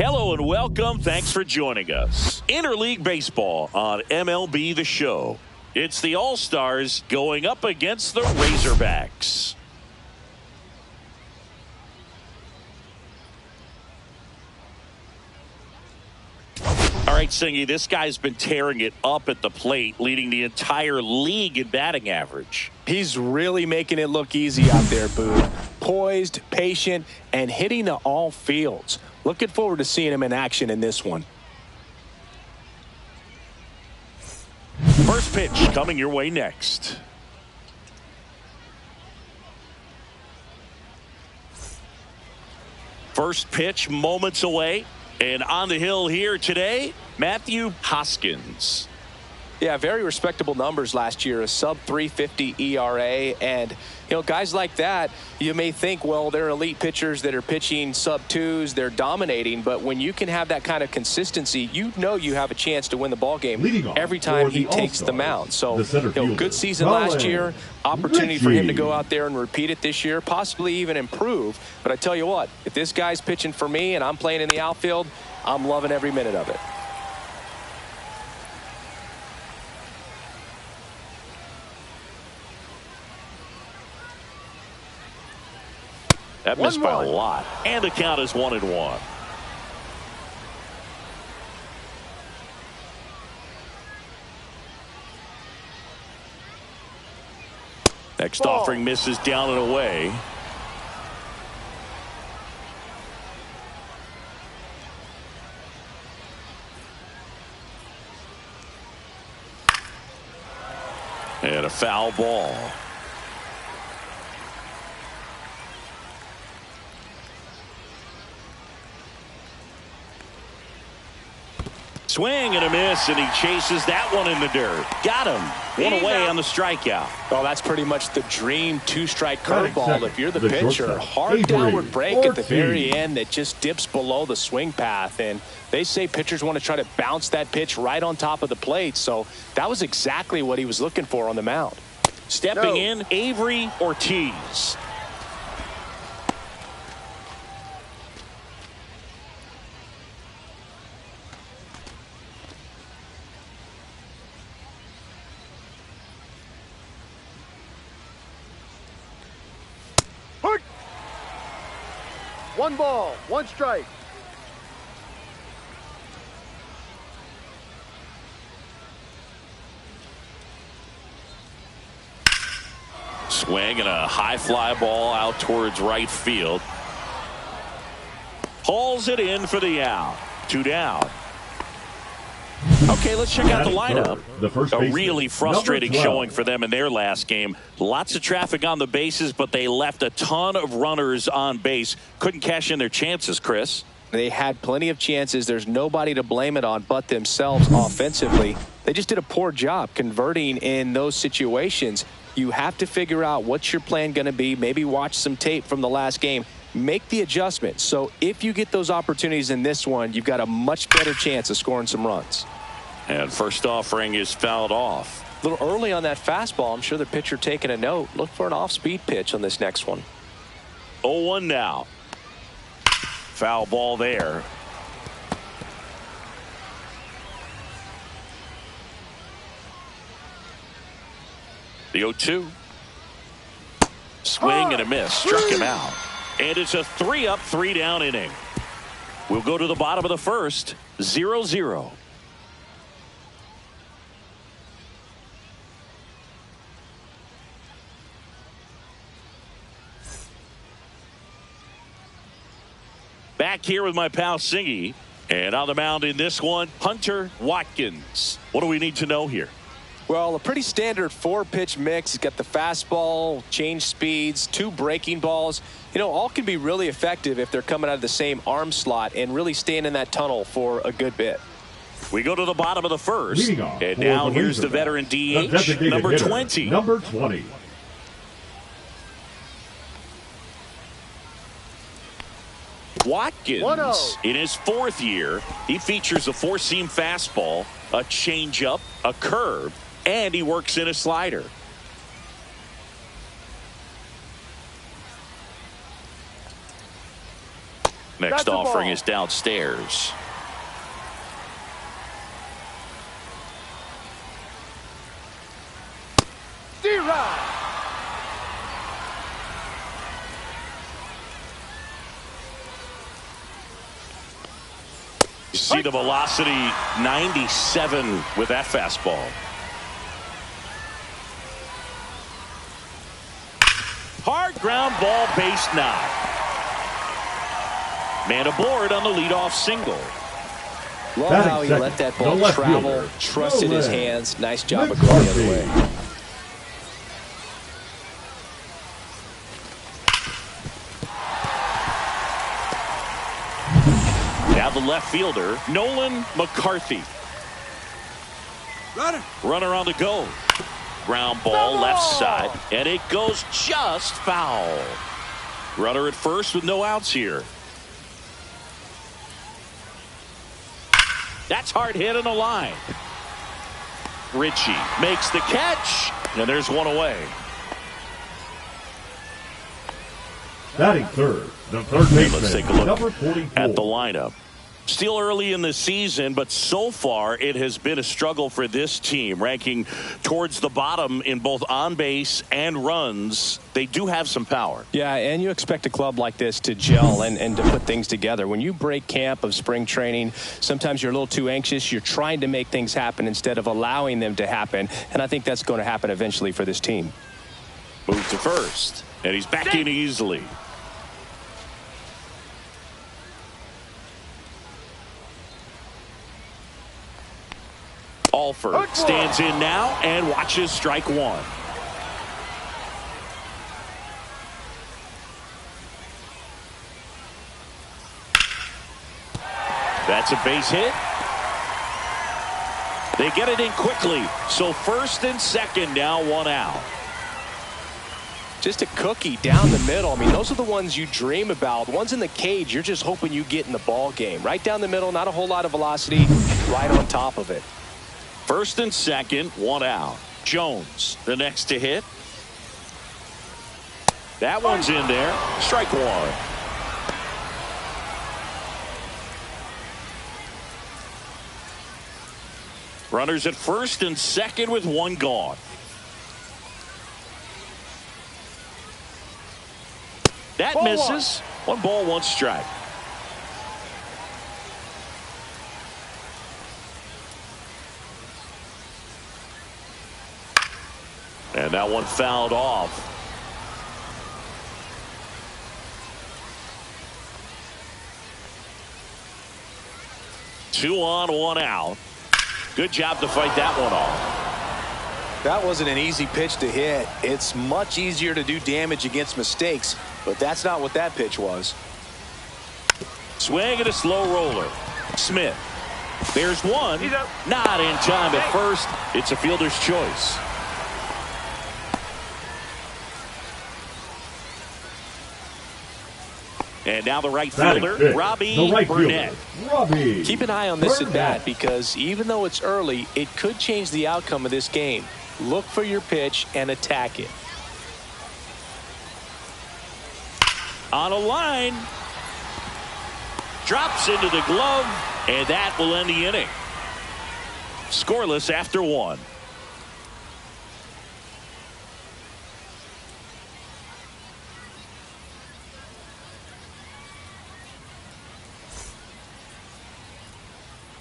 Hello and welcome. Thanks for joining us. Interleague Baseball on MLB The Show. It's the All-Stars going up against the Razorbacks. All right, Singy, this guy's been tearing it up at the plate, leading the entire league in batting average. He's really making it look easy out there, Boo. Poised, patient, and hitting to all fields. Looking forward to seeing him in action in this one. First pitch coming your way next. First pitch moments away. And on the hill here today, Matthew Hoskins. Yeah, very respectable numbers last year, a sub-350 ERA. And, you know, guys like that, you may think, well, they're elite pitchers that are pitching sub-2s, they're dominating. But when you can have that kind of consistency, you know you have a chance to win the ball game every time he takes the mound. So, you know, good season last year, opportunity for him to go out there and repeat it this year, possibly even improve. But I tell you what, if this guy's pitching for me and I'm playing in the outfield, I'm loving every minute of it. That missed by a lot. And the count is 1-1. Next offering misses down and away. And a foul ball. Swing and a miss, and he chases that one in the dirt. Got him. One away on the strikeout. Well, that's pretty much the dream two-strike curveball. If you're the pitcher, hard downward break at the very end that just dips below the swing path. And they say pitchers want to try to bounce that pitch right on top of the plate. So that was exactly what he was looking for on the mound. Stepping in, Avery Ortiz. One ball, one strike. Swing and a high fly ball out towards right field. Hauls it in for the out. 2 down. Okay, let's check out the lineup. A really frustrating showing for them in their last game. Lots of traffic on the bases, but they left a ton of runners on base. Couldn't cash in their chances, Chris. They had plenty of chances. There's nobody to blame it on but themselves offensively. They just did a poor job converting in those situations. You have to figure out what's your plan going to be. Maybe watch some tape from the last game. Make the adjustment. So if you get those opportunities in this one, you've got a much better chance of scoring some runs. And first offering is fouled off. A little early on that fastball. I'm sure the pitcher taking a note. Look for an off-speed pitch on this next one. 0-1 now. Foul ball there. The 0-2. Swing and a miss. Struck him out. And it's a 3-up, 3-down inning. We'll go to the bottom of the first. 0-0. Back here with my pal Singy. And on the mound in this one, Hunter Watkins. What do we need to know here? Well, a pretty standard 4-pitch mix. He's got the fastball, change speeds, 2 breaking balls. You know, all can be really effective if they're coming out of the same arm slot and really staying in that tunnel for a good bit. We go to the bottom of the first. And now here's the veteran DH, number 20. Number 20. Watkins, in his 4th year, he features a 4-seam fastball, a changeup, a curve, and he works in a slider. Next offering is downstairs. You see the velocity 97 with that fastball. Hard ground ball, base knock. Man aboard on the leadoff single. Love how he let that ball travel, trusted his hands. Nice job of going the other way. Now the left fielder, Nolan McCarthy. Runner on the go. Ground ball left side, and it goes just foul. Runner at first with no outs here. That's hard hit on the line. Ritchie makes the catch, and there's one away. Batting third, the third baseman. Let's take a look number 44. at the lineup. Still early in the season, but so far it has been a struggle for this team, ranking towards the bottom in both on base and runs. They do have some power. Yeah, and you expect a club like this to gel and to put things together. When you break camp of spring training, sometimes you're a little too anxious. You're trying to make things happen instead of allowing them to happen, and I think that's going to happen eventually for this team. Move to first, and he's back in easily. Alford stands in now and watches strike one. That's a base hit. They get it in quickly. So first and second, now one out. Just a cookie down the middle. I mean, those are the ones you dream about. The ones in the cage, you're just hoping you get in the ball game. Right down the middle, not a whole lot of velocity, right on top of it. First and second, one out. Jones, the next to hit. That one's in there. Strike one. Runners at first and second with one gone. That misses. One ball, one strike. And that one fouled off. Two on, one out. Good job to fight that one off. That wasn't an easy pitch to hit. It's much easier to do damage against mistakes, but that's not what that pitch was. Swing and a slow roller. Smith. There's one. Not in time at first. It's a fielder's choice. And now the right fielder, Robbie Burnett. Keep an eye on this at bat because even though it's early, it could change the outcome of this game. Look for your pitch and attack it. On a line. Drops into the glove, and that will end the inning. Scoreless after one.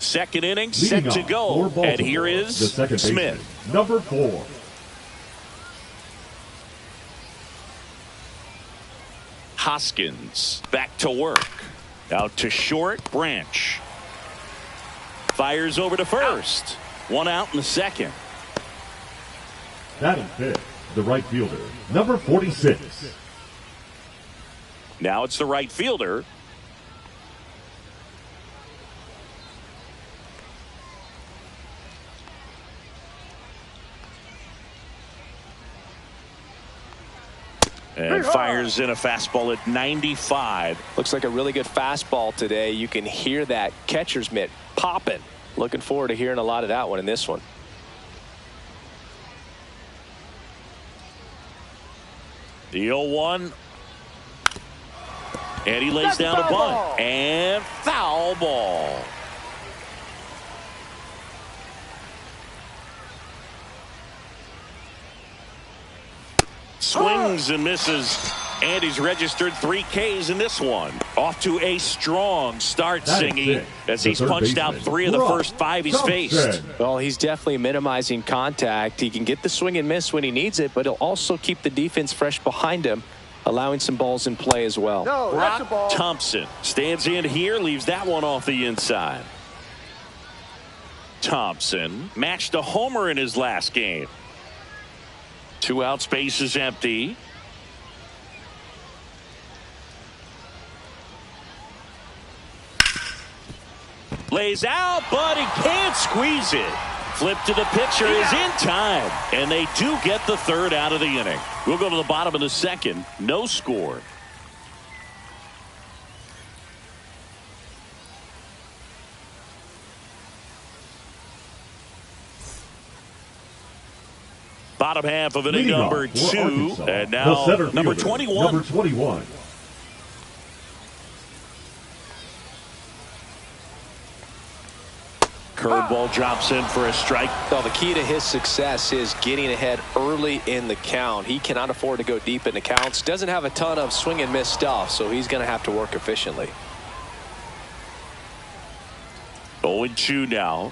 Second inning set to go, and here is Smith. Number 4. Hoskins back to work. Out to short, Branch. Fires over to first. One out in the second. Batting fifth, the right fielder, number 46. Now it's the right fielder. And fires in a fastball at 95. Looks like a really good fastball today. You can hear that catcher's mitt popping. Looking forward to hearing a lot of that one in this one. The 0-1. And he lays down a bunt. And foul ball. Swings and misses. And he's registered 3 Ks in this one. Off to a strong start, Singy, as he's punched out 3 of the first 5 he's faced. Well, he's definitely minimizing contact. He can get the swing and miss when he needs it, but he'll also keep the defense fresh behind him, allowing some balls in play as well. No, that's a ball. Thompson stands in here, leaves that one off the inside. Thompson matched a homer in his last game. 2 outs, base is empty. Lays out, but he can't squeeze it. Flip to the pitcher is in time, and they do get the 3rd out of the inning. We'll go to the bottom of the 2nd. No score. Bottom half of inning number 2, and now number 21. Number 21. Curveball drops in for a strike. Well, the key to his success is getting ahead early in the count. He cannot afford to go deep in the counts. Doesn't have a ton of swing and miss stuff, so he's going to have to work efficiently. 0-2 now.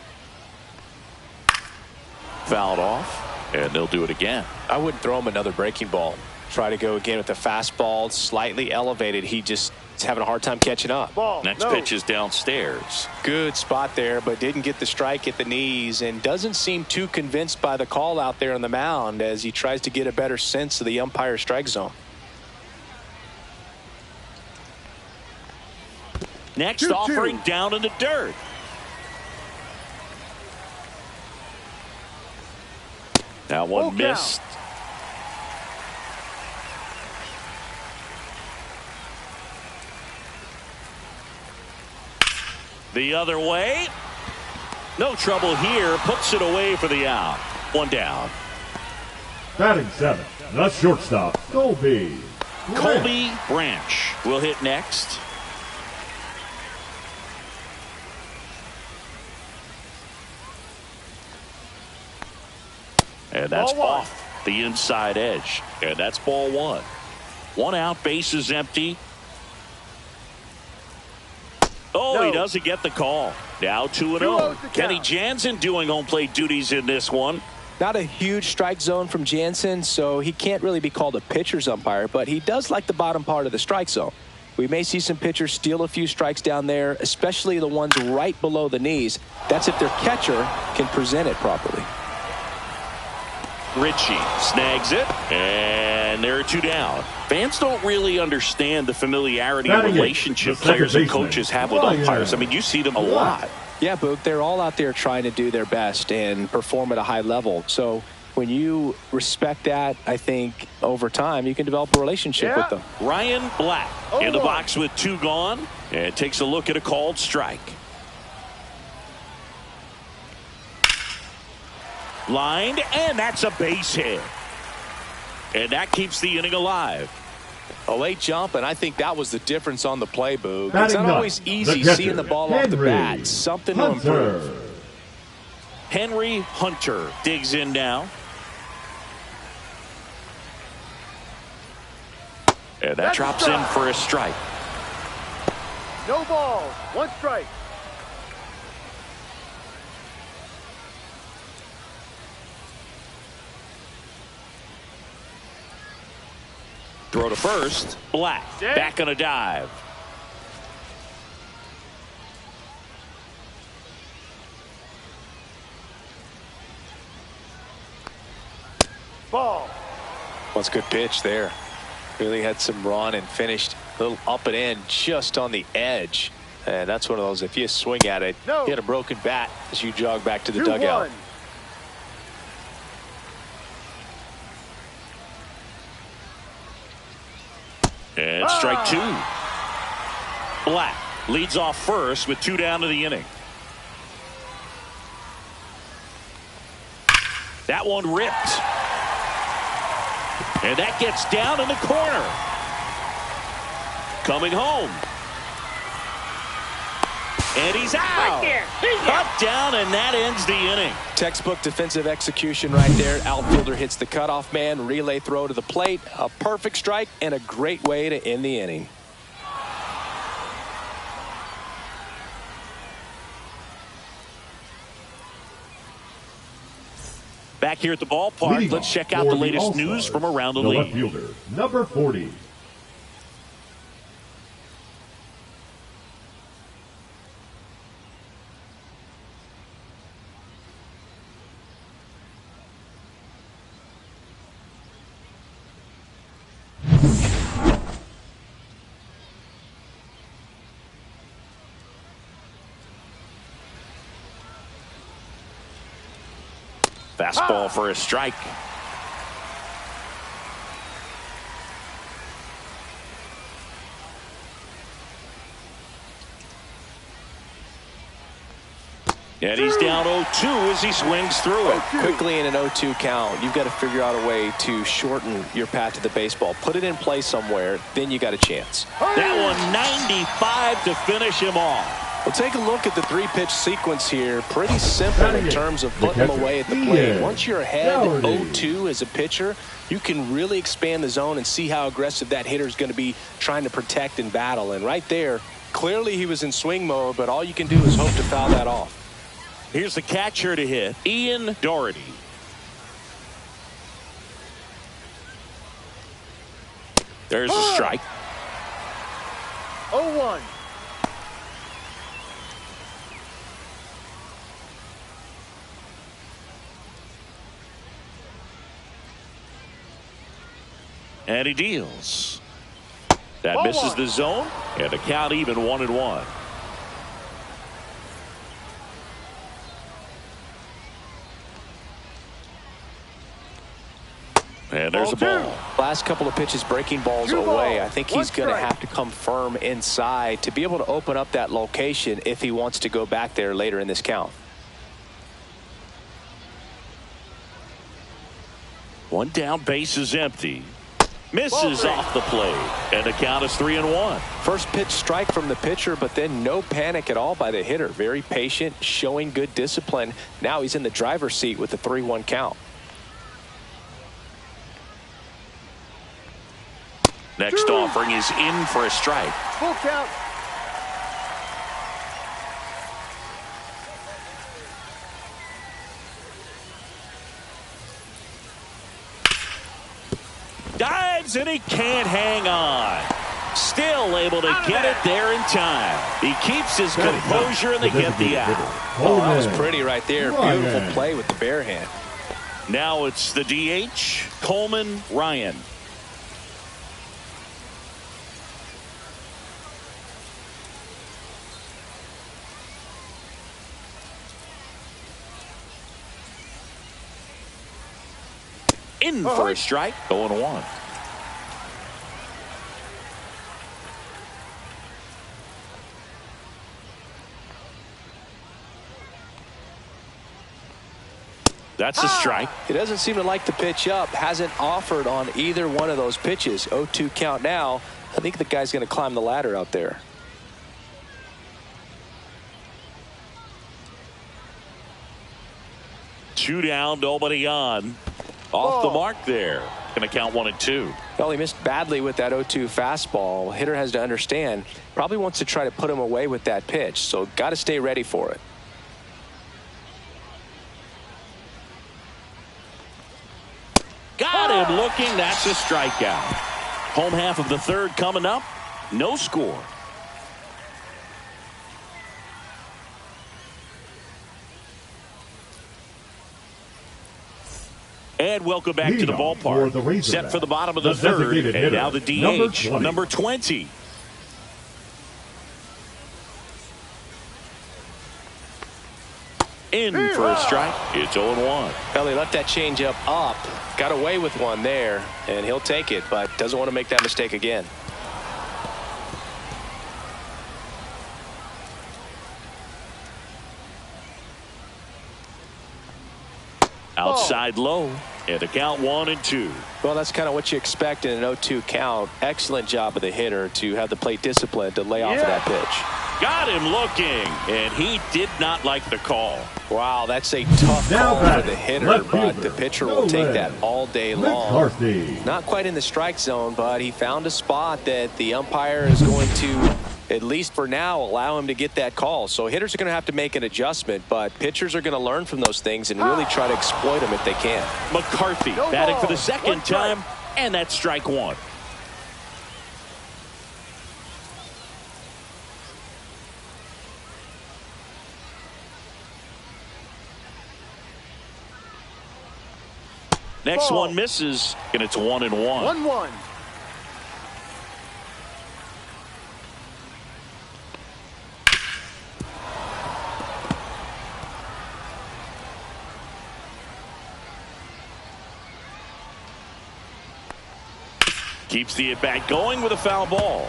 Fouled off, and they'll do it again. I wouldn't throw him another breaking ball. Try to go again with the fastball, slightly elevated. He just is having a hard time catching up. Next pitch is downstairs. Good spot there, but didn't get the strike at the knees and doesn't seem too convinced by the call out there on the mound as he tries to get a better sense of the umpire's strike zone. Next offering down in the dirt. That one missed. The other way. No trouble here. Puts it away for the out. 1 down. Batting 7th, the shortstop, Colby Branch will hit next. And that's off the inside edge. And that's ball 1. 1 out, base is empty. He doesn't get the call. Now 2-0. Kenny Jansen doing home plate duties in this one. Not a huge strike zone from Jansen, so he can't really be called a pitcher's umpire, but he does like the bottom part of the strike zone. We may see some pitchers steal a few strikes down there, especially the ones right below the knees. That's if their catcher can present it properly. Ritchie snags it, and there are 2 down. Fans don't really understand the familiarity and relationship players and coaches have with umpires. I mean, you see them a lot. Yeah, Boog, they're all out there trying to do their best and perform at a high level. So when you respect that, I think over time you can develop a relationship with them. Ryan Black in the box with 2 gone, and takes a look at a called strike. Lined, and that's a base hit. And that keeps the inning alive. A late jump, and I think that was the difference on the play, Boog. It's not always easy seeing the ball off the bat. Something to improve. Henry Hunter digs in now. And that drops in for a strike. No balls, 1 strike. Throw to first. Black back on a dive. Ball. What's a good pitch there. Really had some run and finished a little up and in just on the edge. And that's one of those, if you swing at it, you had a broken bat as you jog back to the dugout. 2-1. And strike 2. Black leads off first with 2 down to the inning. That one ripped. And that gets down in the corner. coming home. And he's out. Cut down, and that ends the inning. Textbook defensive execution right there. Outfielder hits the cutoff man. Relay throw to the plate. A perfect strike and a great way to end the inning. Back here at the ballpark, let's check out the latest news from around the league. Left fielder, number 40. Fastball for a strike. And he's down 0-2 as he swings through it. Quickly in an 0-2 count, you've got to figure out a way to shorten your path to the baseball. Put it in play somewhere, then you got a chance. That one 95 to finish him off. Well, take a look at the three-pitch sequence here. Pretty simple in terms of putting them away at the plate. Once you're ahead 0-2 as a pitcher, you can really expand the zone and see how aggressive that hitter is going to be trying to protect and battle. And right there, clearly he was in swing mode, but all you can do is hope to foul that off. Here's the catcher to hit, Ian Doherty. There's a strike. 0-1. And he deals. That misses the zone, and the count even 1-1. And there's a ball. Last couple of pitches breaking balls away. I think he's going to have to come firm inside to be able to open up that location if he wants to go back there later in this count. One down, base is empty. Misses off the plate, and the count is 3-1. First pitch strike from the pitcher, but then no panic at all by the hitter. Very patient, showing good discipline. Now he's in the driver's seat with the 3-1 count. Next offering is in for a strike. Full count. Dives, and he can't hang on. Still able to get it there in time. He keeps his composure, and they get the out. Oh, that was pretty right there. Beautiful play with the bare hand. Now it's the DH, Coleman Ryan. In for a strike, 0-1. That's a strike. He doesn't seem to like the pitch up. Hasn't offered on either one of those pitches. 0-2 count now. I think the guy's going to climb the ladder out there. Two down, nobody on. Off the mark there. Going to count 1-2. Well, he missed badly with that 0-2 fastball. Hitter has to understand. Probably wants to try to put him away with that pitch. So got to stay ready for it. Got him looking. That's a strikeout. Home half of the third coming up. No score. And welcome back to the ballpark. Set for the bottom of the third. And now the DH, number 20. In for a strike. It's 0-1. Well, he left that changeup up. Got away with one there, and he'll take it, but doesn't want to make that mistake again. Outside low. And the count 1-2. Well, that's kind of what you expect in an 0-2 count. Excellent job of the hitter to have the plate discipline to lay off of that pitch. Got him looking, and he did not like the call. Wow, that's a tough call for the hitter, but the pitcher will take that all day long. Not quite in the strike zone, but he found a spot that the umpire is going to, at least for now, allow him to get that call. So hitters are going to have to make an adjustment, but pitchers are going to learn from those things and really try to exploit them if they can. McCarthy batting for the second time, and that's strike one. Next one misses, and it's 1-1. 1-1. Keeps the at-bat going with a foul ball.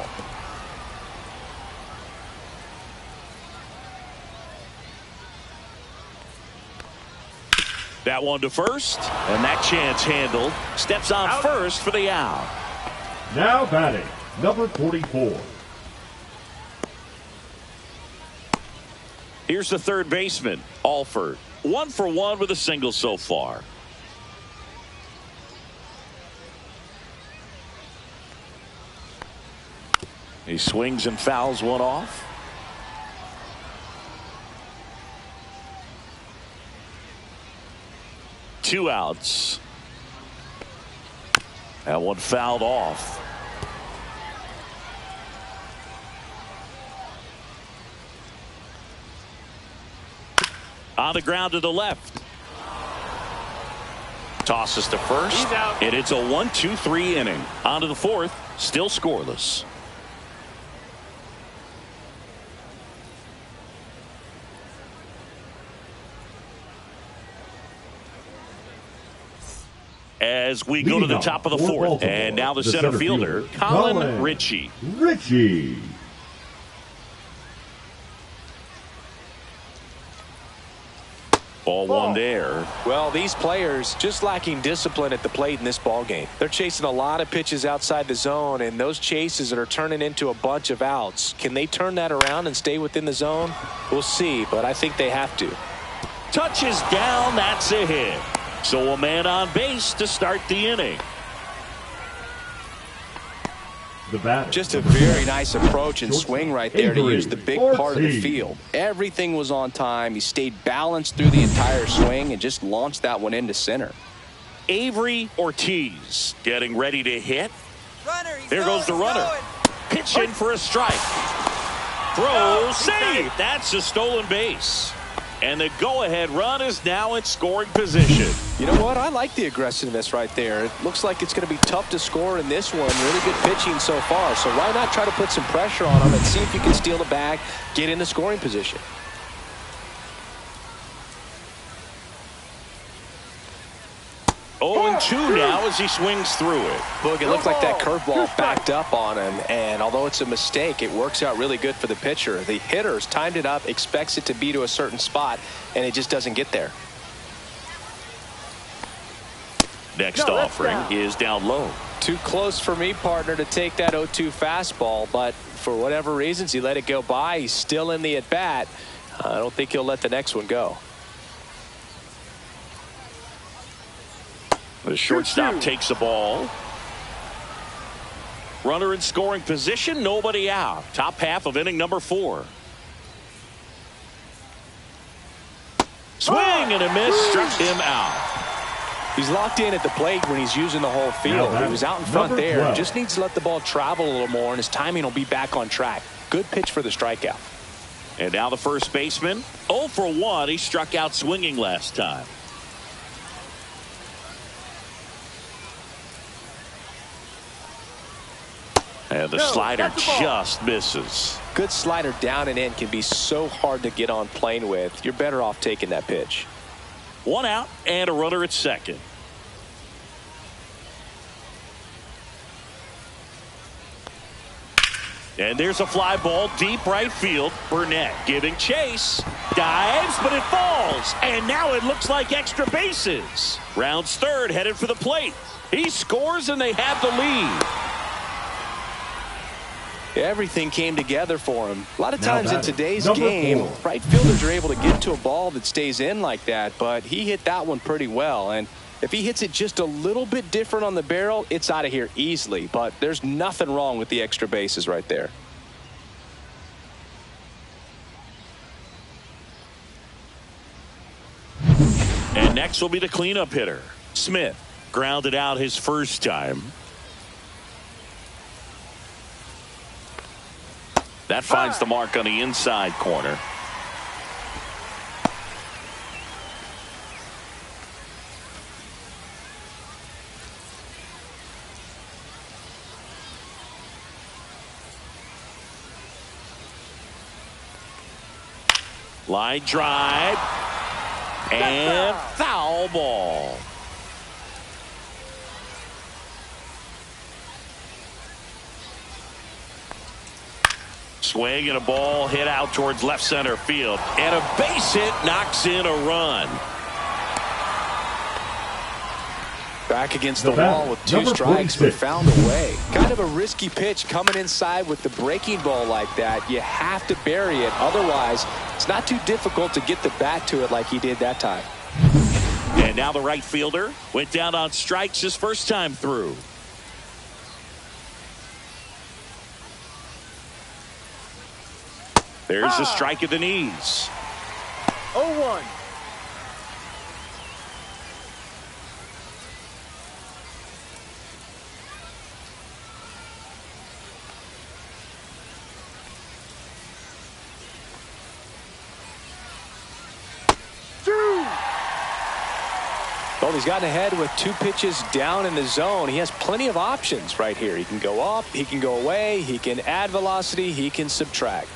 That one to first, and that chance handled. Steps on first for the out. Now batting, number 44. Here's the third baseman, Alford. 1 for 1 with a single so far. He swings and fouls one off. Two outs. That one fouled off. On the ground to the left. Tosses to first. And it's a 1-2-3 inning. On to the fourth. Still scoreless. As we go to the top of the fourth, and now the center fielder, Colin Ritchie. Ball one there. Well, these players just lacking discipline at the plate in this ball game. They're chasing a lot of pitches outside the zone, and those chases that are turning into a bunch of outs. Can they turn that around and stay within the zone? We'll see, but I think they have to. Touches down, that's a hit. So a man on base to start the inning. Just a very nice approach and swing right there to use the big part of the field. Everything was on time. He stayed balanced through the entire swing and just launched that one into center. Avery Ortiz getting ready to hit. There goes the runner. Pitch in for a strike. Throw, save. That's a stolen base. And the go-ahead run is now in scoring position. You know what? I like the aggressiveness right there. It looks like it's going to be tough to score in this one. Really good pitching so far. So why not try to put some pressure on him and see if you can steal the bag, get into scoring position. Oh, and 2 now as he swings through it. Look, it looked like that curveball backed up on him, and although it's a mistake, it works out really good for the pitcher. The hitter's timed it up, expects it to be to a certain spot, and it just doesn't get there. Next offering is down low. Too close for me, partner, to take that 0-2 fastball, but for whatever reasons, he let it go by. He's still in the at-bat. I don't think he'll let the next one go. The shortstop takes the ball. Runner in scoring position, nobody out. Top half of inning number 4. Swing and a miss, struck him out. He's locked in at the plate when he's using the whole field. He was out in front there. Just needs to let the ball travel a little more, and his timing will be back on track. Good pitch for the strikeout. And now the first baseman, 0 for 1. He struck out swinging last time. And the slider just misses. Good slider down and in can be so hard to get on plane with. You're better off taking that pitch. 1 out and a runner at second. And there's a fly ball deep right field. Burnett giving chase. Dives, but it falls. And now it looks like extra bases. Rounds third, headed for the plate. He scores, and they have the lead. Everything came together for him. A lot of times in today's game, right fielders are able to get to a ball that stays in like that, but he hit that one pretty well. And if he hits it just a little bit different on the barrel, it's out of here easily. But there's nothing wrong with the extra bases right there. And next will be the cleanup hitter. Smith grounded out his first time. That finds the mark on the inside corner. Line drive. And foul ball. Swing and a ball hit out towards left center field. And a base hit knocks in a run. Back against the wall with 2 strikes, but found a way. Kind of a risky pitch coming inside with the breaking ball like that. You have to bury it. Otherwise, it's not too difficult to get the bat to it like he did that time. And now the right fielder went down on strikes his first time through. There's a strike at the knees. 0-1. Well, he's gotten ahead with 2 pitches down in the zone. He has plenty of options right here. He can go up, he can go away, he can add velocity, he can subtract.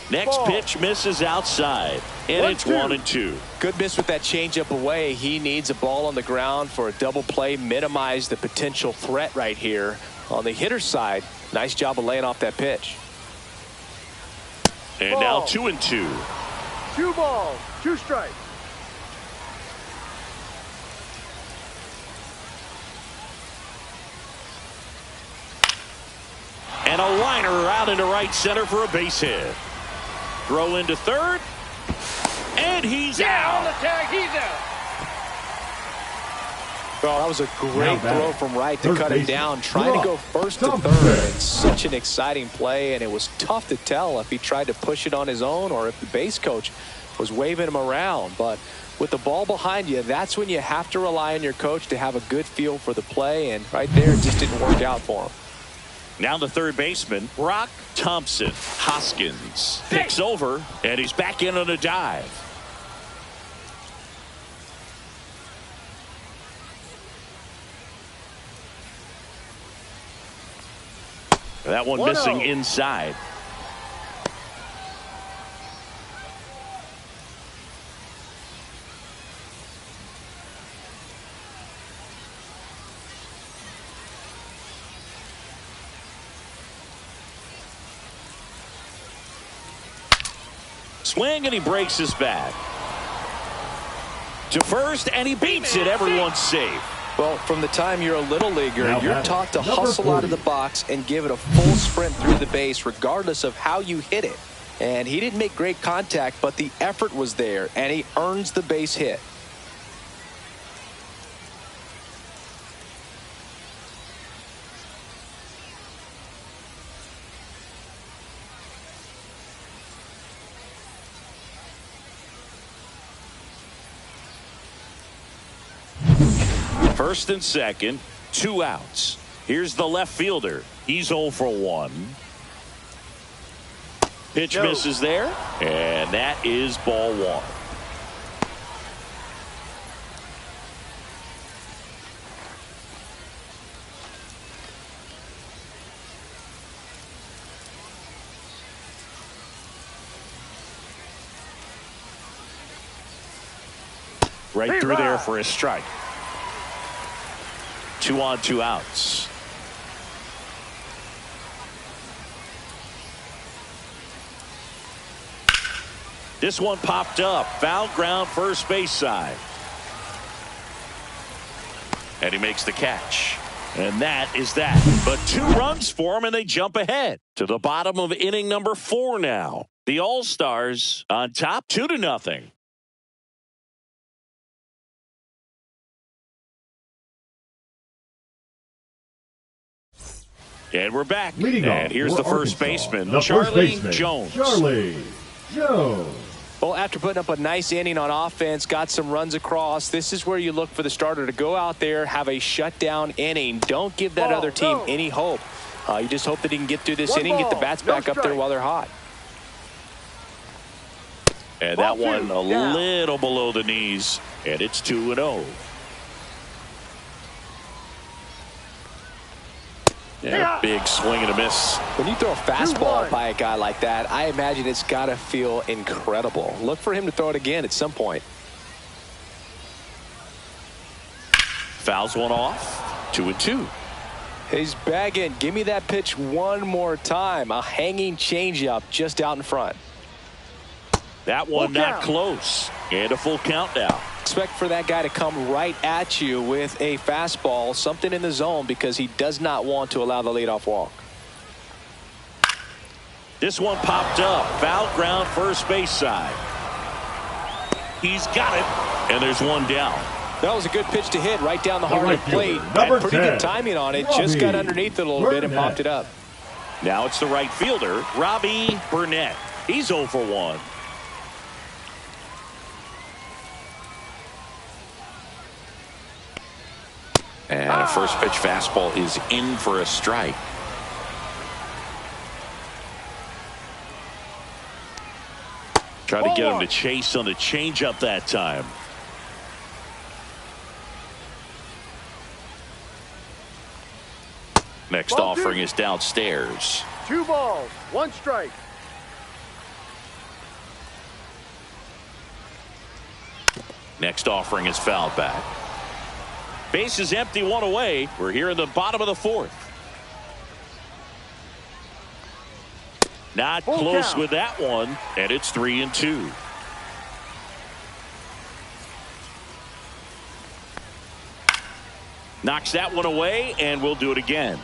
Next pitch misses outside, and it's 1-2. Good miss with that changeup away. He needs a ball on the ground for a double play, minimize the potential threat right here. On the hitter's side, nice job of laying off that pitch. And now 2-2. 2 balls, 2 strikes. And a liner out into right center for a base hit. Throw into third. And he's out. On the tag, he's out. Well, that was a great throw from right to cut it down. Trying to go first to third. It's such an exciting play, and it was tough to tell if he tried to push it on his own or if the base coach was waving him around. But with the ball behind you, that's when you have to rely on your coach to have a good feel for the play, and right there it just didn't work out for him. Now the third baseman, Brock Thompson. Hoskins picks over, and he's back in on a dive. That one missing inside. Swing, and he breaks his bat. To first, and he beats it. Everyone's safe. Well, from the time you're a little leaguer, you're taught to hustle out of the box and give it a full sprint through the base regardless of how you hit it. And he didn't make great contact, but the effort was there, and he earns the base hit. First and second, 2 outs. Here's the left fielder. He's 0 for 1. Pitch misses there, and that is ball 1. Right through there for a strike. 2 on, 2 outs. This one popped up. Foul ground, first base side. And he makes the catch. And that is that. But 2 runs for him, and they jump ahead to the bottom of inning number 4 now. The All-Stars on top 2-0. And we're back. And here's the first baseman, Charlie Jones. Charlie Jones. Well, after putting up a nice inning on offense, got some runs across, this is where you look for the starter to go out there, have a shutdown inning. Don't give that other team any hope. You just hope that he can get through this inning, get the bats back up there while they're hot. And that one a little below the knees, and it's 2-0. Yeah, big swing and a miss. When you throw a fastball by a guy like that, I imagine it's got to feel incredible. Look for him to throw it again at some point. Fouls one off. 2-2. He's bagging. Give me that pitch one more time. A hanging changeup just out in front. That one not close. And a full count now. Expect for that guy to come right at you with a fastball, something in the zone, because he does not want to allow the leadoff walk. This one popped up. Foul ground, first base side. He's got it, and there's one down. That was a good pitch to hit right down the heart of the plate. Had pretty good timing on it. Just got underneath it a little bit and popped it up. Now it's the right fielder, Robbie Burnett. He's 0 for 1. And a first pitch fastball is in for a strike. Try to get him to chase on the changeup that time. Next offering is downstairs. 2 balls, 1 strike. Next offering is fouled back. Base is empty, 1 away. We're here in the bottom of the 4th. Not close with that one, and it's 3-2. Knocks that one away, and we'll do it again.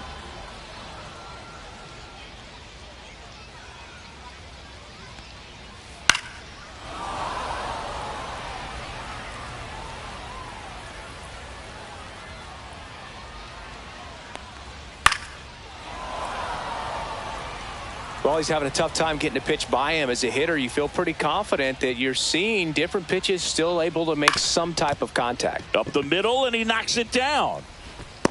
Well, he's having a tough time getting a pitch by him. As a hitter, you feel pretty confident that you're seeing different pitches still able to make some type of contact. Up the middle, and he knocks it down.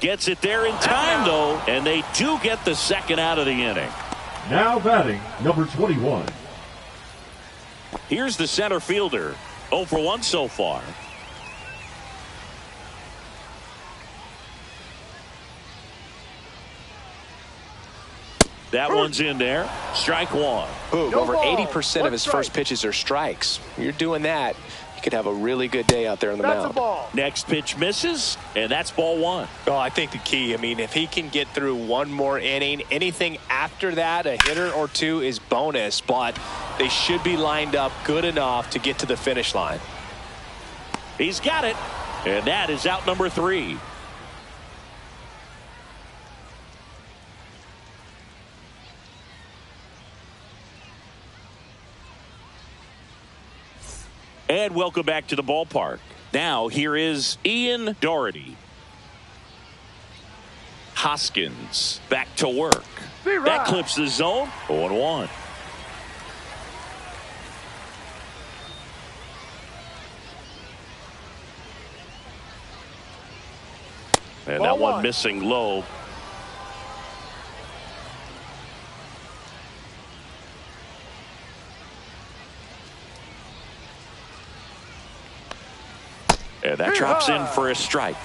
Gets it there in time, though, and they do get the second out of the inning. Now batting, number 21. Here's the center fielder. 0 for 1 so far. That one's in there. Strike 1. Boog, over 80% of his first pitches are strikes. You're doing that, you could have a really good day out there on the mound. Next pitch misses, and that's ball 1. Well, I think the key, I mean, if he can get through one more inning, anything after that, a hitter or 2 is bonus, but they should be lined up good enough to get to the finish line. He's got it, and that is out number 3. And welcome back to the ballpark. Now here is Ian Doherty. Hoskins back to work. That clips the zone. 0-1. And that one missing low. And that drops in for a strike.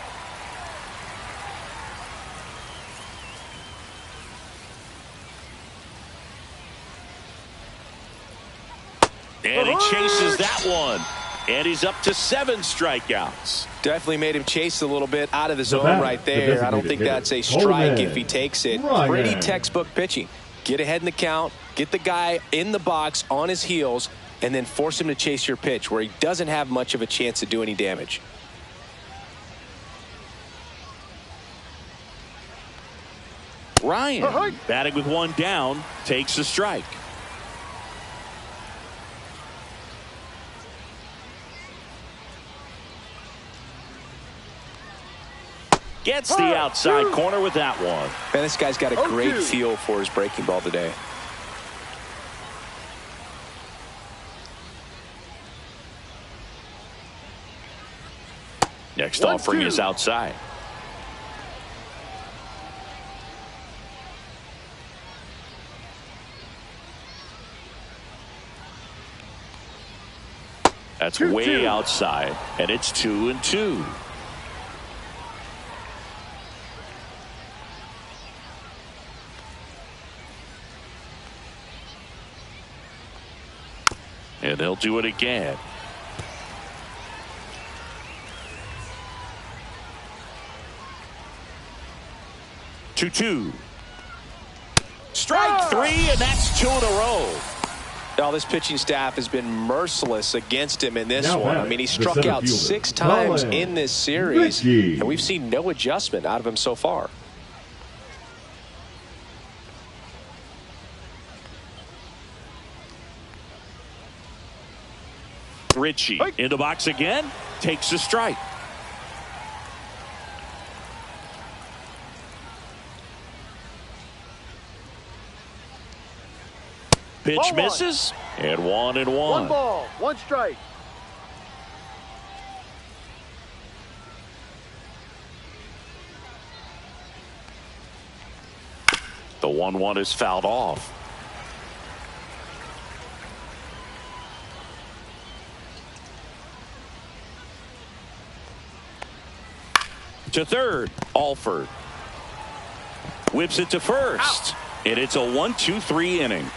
And he chases that one. And he's up to 7 strikeouts. Definitely made him chase a little bit out of the zone right there. I don't think that's a strike if he takes it. Pretty textbook pitching. Get ahead in the count. Get the guy in the box on his heels. and then force him to chase your pitch where he doesn't have much of a chance to do any damage. Ryan, batting with one down, takes a strike. Gets the outside corner with that one. Man, this guy's got a great feel for his breaking ball today. Next offering is outside. That's way outside, and it's 2-2. And they'll do it again. Two. Strike three, and that's 2 in a row. Now, this pitching staff has been merciless against him in this one. I mean, he struck out 6 times in this series, and we've seen no adjustment out of him so far. Ritchie in the box again, takes a strike. Pitch misses, and 1-1. 1 ball, 1 strike. The 1-1 is fouled off. To third, Alford whips it to first, and it's a 1-2-3 inning.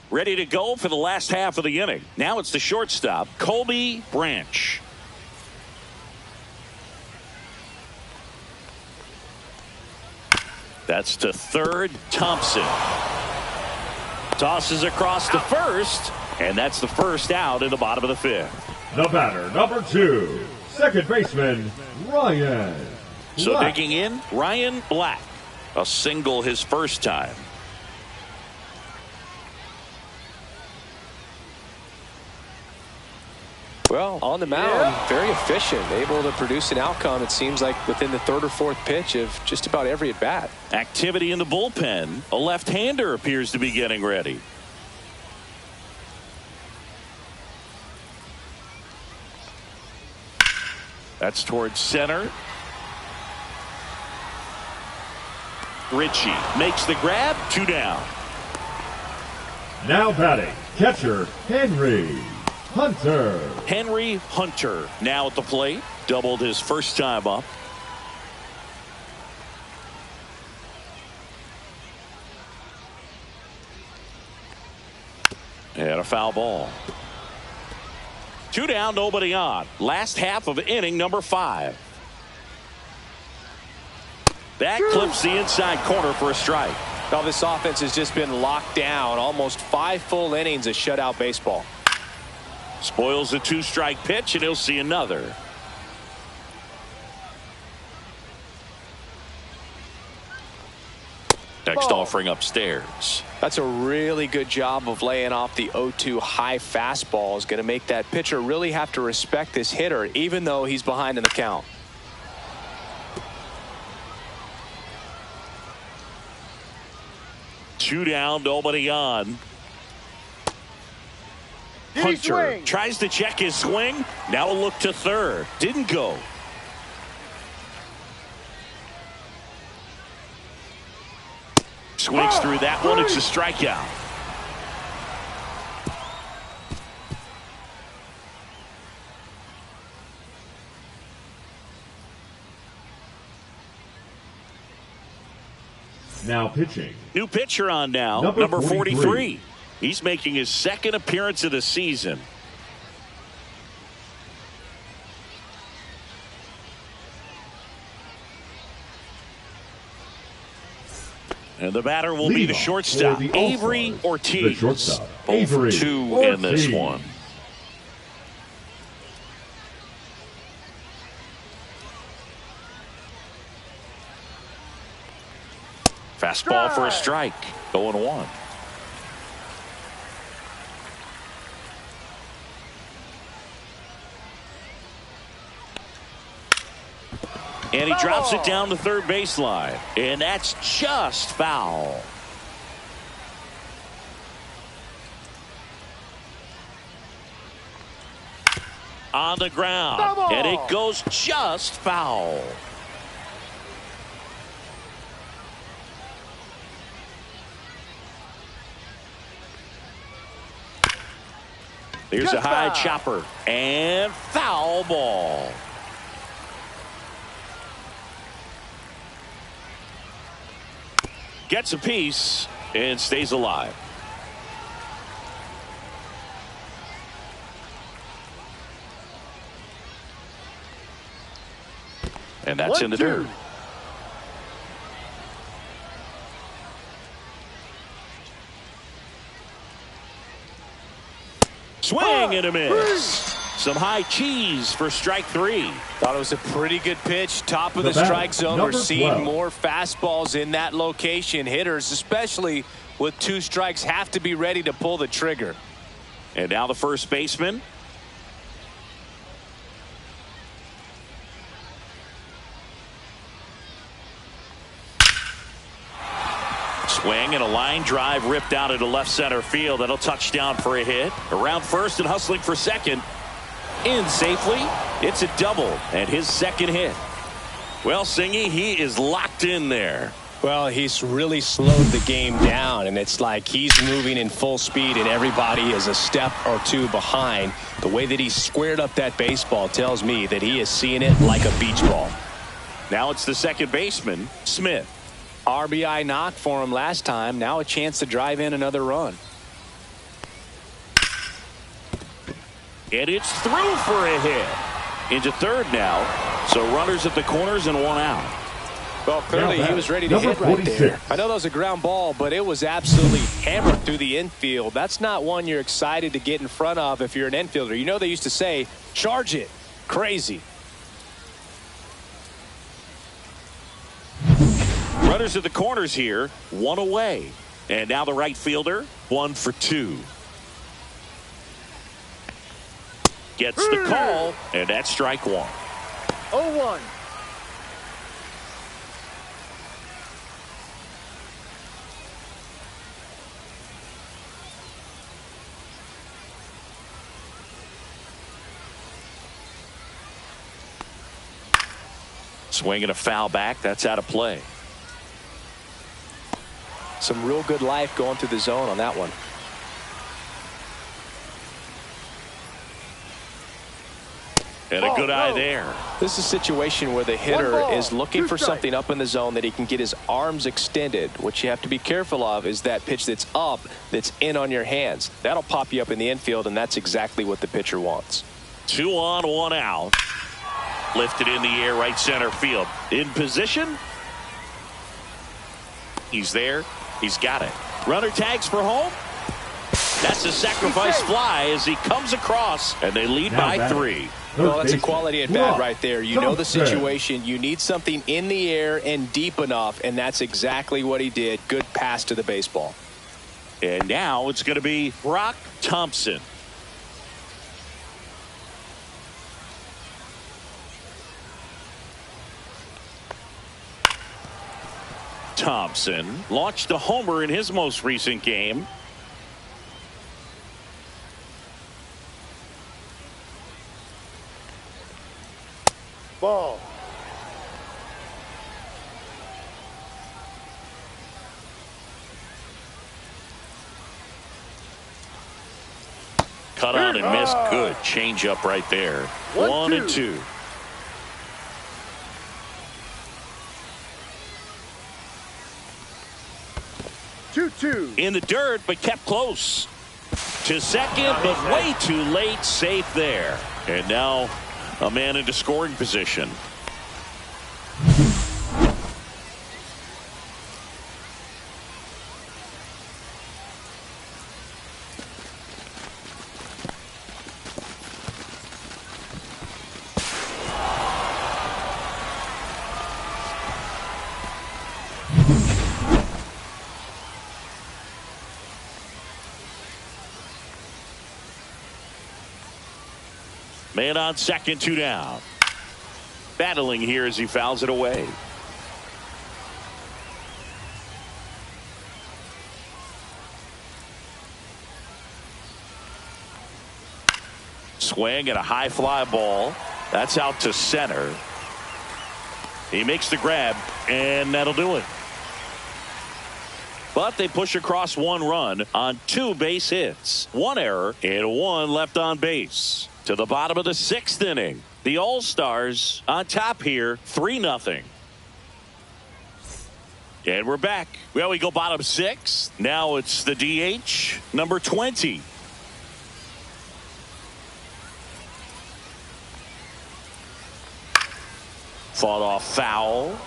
Ready to go for the last half of the inning. Now it's the shortstop, Colby Branch. That's to third, Thompson. Tosses across to first, and that's the first out in the bottom of the 5th. The batter, number 2, second baseman, Ryan Black. So digging in, Ryan Black. A single his first time. Well, on the mound, very efficient, able to produce an outcome, it seems like, within the 3rd or 4th pitch of just about every at-bat. Activity in the bullpen. A left-hander appears to be getting ready. That's towards center. Ritchie makes the grab, 2 down. Now batting, catcher, Henry Hunter. Henry Hunter now at the plate. Doubled his first time up. And a foul ball. 2 down, nobody on. Last half of inning number 5. That clips the inside corner for a strike. Now, this offense has just been locked down. Almost 5 full innings of shutout baseball. Spoils the 2-strike pitch, and he'll see another. Next offering upstairs. That's a really good job of laying off the 0-2 high fastball. Is going to make that pitcher really have to respect this hitter, even though he's behind in the count. Two down, nobody on. Hunter tries to check his swing. Now a look to third. Didn't go. Swings through that one. It's a strikeout. Now pitching. New pitcher on now. Number 43. He's making his second appearance of the season. And the batter will be the shortstop, Avery Ortiz. The shortstop, 0 for 2 in this one. Fastball for a strike. 0-1. And he drops it down the third baseline. And that's just foul. On the ground. And it goes just foul. There's a high chopper. And foul ball. Gets a piece and stays alive. And that's in the dirt. Swing and a miss. Some high cheese for strike 3. Thought it was a pretty good pitch. Top of the strike zone. We're seeing more fastballs in that location. Hitters, especially with 2 strikes, have to be ready to pull the trigger. And now the first baseman. Swing and a line drive ripped out into left center field. That'll touch down for a hit. Around first and hustling for second. In safely. It's a double and his second hit. Well, Singy, he is locked in there. Well, he's really slowed the game down, and it's like he's moving in full speed and everybody is a step or 2 behind. The way that he squared up that baseball tells me that he is seeing it like a beach ball. Now it's the second baseman, Smith. RBI knock for him last time. Now a chance to drive in another run. And it's through for a hit. Into third now. So runners at the corners and 1 out. Well, clearly he was ready to hit right there. I know that was a ground ball, but it was absolutely hammered through the infield. That's not one you're excited to get in front of if you're an infielder. You know they used to say, charge it. Crazy. Runners at the corners here, 1 away. And now the right fielder, 1 for 2. Gets the call, and that's strike 1. 0-1. Swinging a foul back. That's out of play. Some real good life going through the zone on that one. And a good eye there. This is a situation where the hitter is looking for something up in the zone that he can get his arms extended. What you have to be careful of is that pitch that's up, that's in on your hands. That'll pop you up in the infield, and that's exactly what the pitcher wants. 2 on, 1 out. Lifted in the air, right center field. In position. He's there. He's got it. Runner tags for home. That's a sacrifice fly as he comes across, and they lead by 3. Well, that's a quality at bat right there. You know the situation. You need something in the air and deep enough, and that's exactly what he did. Good pass to the baseball. And now it's going to be Brock Thompson. Thompson launched a homer in his most recent game. Ball. Cut on and missed. Good changeup right there. 1-2. In the dirt, but kept close. To second, but way too late. Safe there. And now a man into scoring position. Man on second, 2 down. Battling here as he fouls it away. Swing and a high fly ball. That's out to center. He makes the grab, and that'll do it. But they push across 1 run on 2 base hits. 1 error and 1 left on base. To the bottom of the 6th inning. The All-Stars on top here, 3-0. And we're back. Well, we go bottom 6. Now it's the DH, number 20. Fought off foul.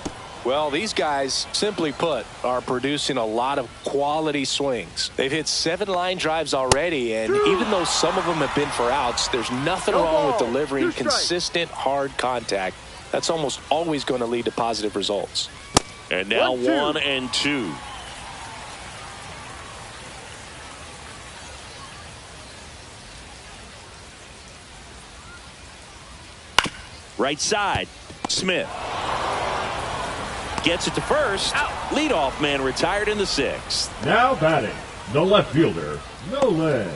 Well, these guys, simply put, are producing a lot of quality swings. They've hit 7 line drives already, and even though some of them have been for outs, there's nothing wrong with delivering consistent, hard contact. That's almost always going to lead to positive results. And now 1 and 2. Right side, Smith. Gets it to first. Leadoff man retired in the 6th. Now batting, the left fielder, Nolan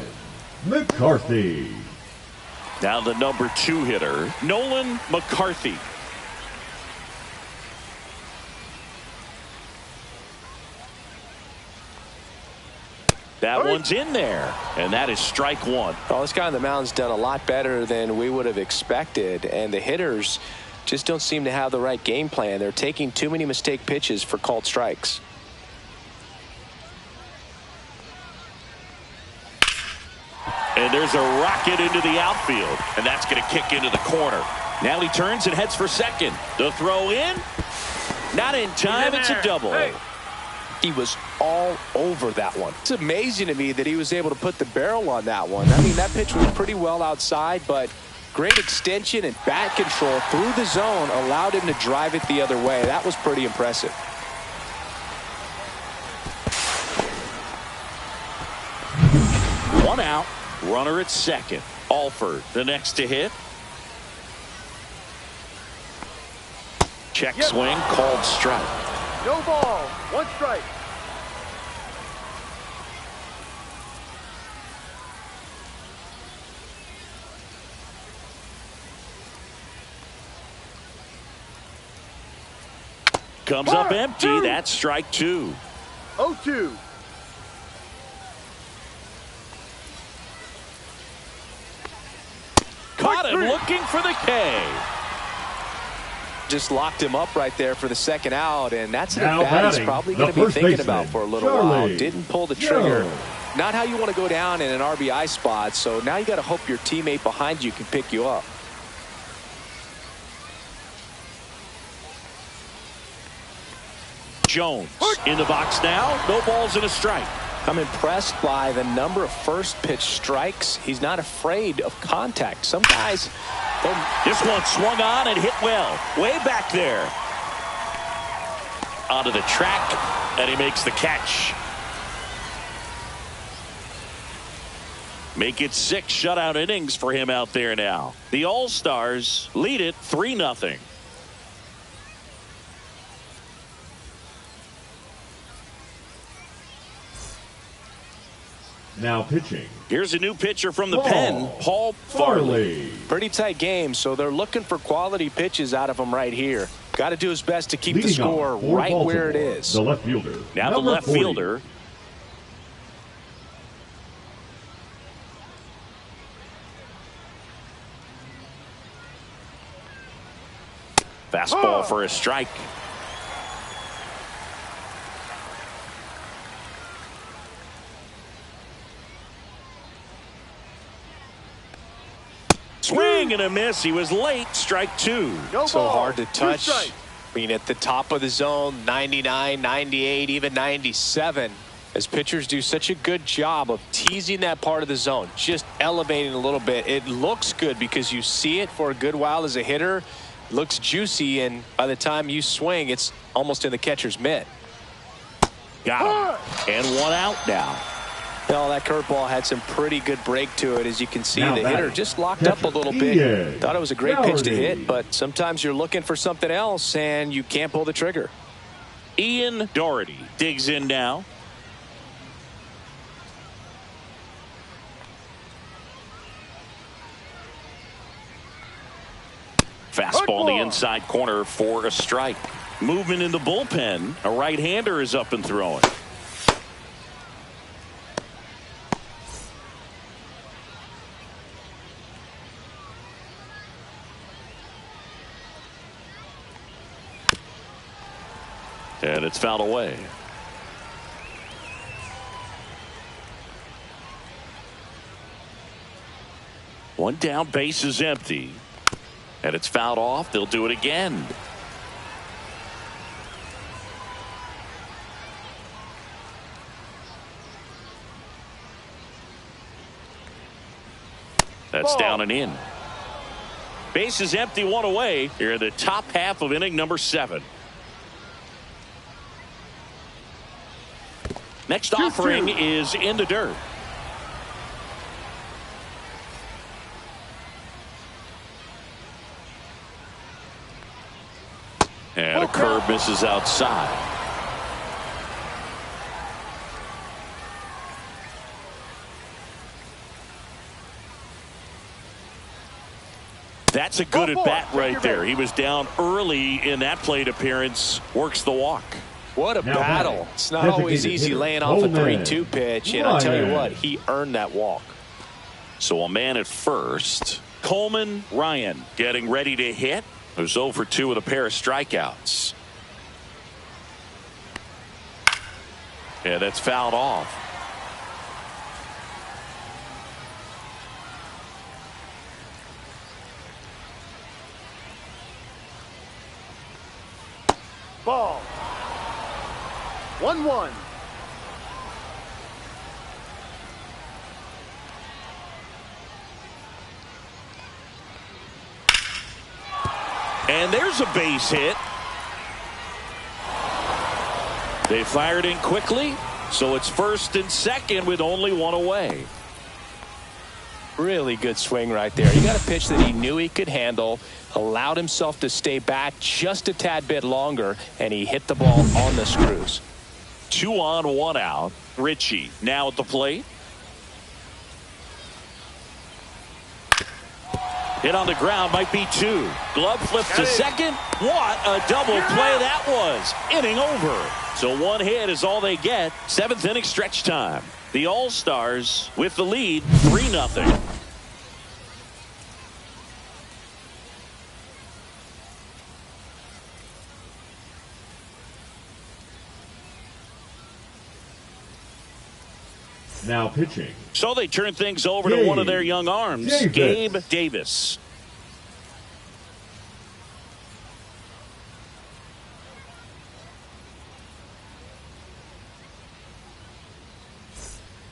McCarthy. Now the number 2 hitter, Nolan McCarthy. That one's in there, and that is strike 1. Well, this guy on the mound's done a lot better than we would have expected, and the hitters just don't seem to have the right game plan. They're taking too many mistake pitches for called strikes. And there's a rocket into the outfield, and that's going to kick into the corner. Now he turns and heads for second. The throw in, not in time. It's a double. Hey. He was all over that one. It's amazing to me that he was able to put the barrel on that one. I mean, that pitch was pretty well outside, but great extension and bat control through the zone allowed him to drive it the other way. That was pretty impressive. One out, runner at second. Alford, the next to hit. Check swing, called strike. No ball. 1 strike. Comes up empty. That's strike 2. 0-2. Caught him looking for the K. Just locked him up right there for the 2nd out, and that's an Now at-bat he's batting, probably the going to be first thinking baseman, about for a little Charlie while. Didn't pull the trigger. Jones. Not how you want to go down in an RBI spot, so now you got to hope your teammate behind you can pick you up. Jones in the box now. No balls and a strike. I'm impressed by the number of first pitch strikes. He's not afraid of contact. Some guys don't. This one swung on and hit well. Way back there. Onto the track, and he makes the catch. Make it 6 shutout innings for him out there now. The All-Stars lead it 3-0. Now pitching. Here's a new pitcher from the pen, Paul Farley. Pretty tight game, so they're looking for quality pitches out of him right here. Got to do his best to keep the score right where it is. The left fielder. Now the left fielder. Fastball for a strike. Swing and a miss. He was late. Strike 2. So hard to touch. I mean, at the top of the zone, 99, 98, even 97. As pitchers do such a good job of teasing that part of the zone, just elevating a little bit. It looks good because you see it for a good while as a hitter. It looks juicy, and by the time you swing, it's almost in the catcher's mitt. Got him. And one out now. Well, that curveball had some pretty good break to it. As you can see, the hitter just locked up a little bit. Thought it was a great pitch to hit, but sometimes you're looking for something else, and you can't pull the trigger. Ian Doherty digs in now. Fastball in the inside corner for a strike. Movement in the bullpen. A right-hander is up and throwing. And it's fouled away. One down, base is empty. And it's fouled off. They'll do it again. That's down and in. Base is empty, one away. Here in the top half of inning number 7. Next offering is in the dirt. And a curve misses outside. That's a good at bat right there. He was down early in that plate appearance. Works the walk. What a battle. It's not always easy laying off a 3-2 pitch, and I'll tell you what, he earned that walk. So a man at first. Coleman Ryan getting ready to hit. It was 0 for 2 with a pair of strikeouts. Yeah, that's fouled off. Ball. 1-1. And there's a base hit. They fired in quickly, so it's first and second with only one away. Really good swing right there. He got a pitch that he knew he could handle, allowed himself to stay back just a tad bit longer, and he hit the ball on the screws. 2 on, 1 out. Ritchie now at the plate. Hit on the ground, might be 2. Glove flip to second. What a double play that was. Inning over. So 1 hit is all they get. 7th inning stretch time. The All-Stars with the lead, 3-0. Now pitching. So they turn things over to one of their young arms, Gabe Davis.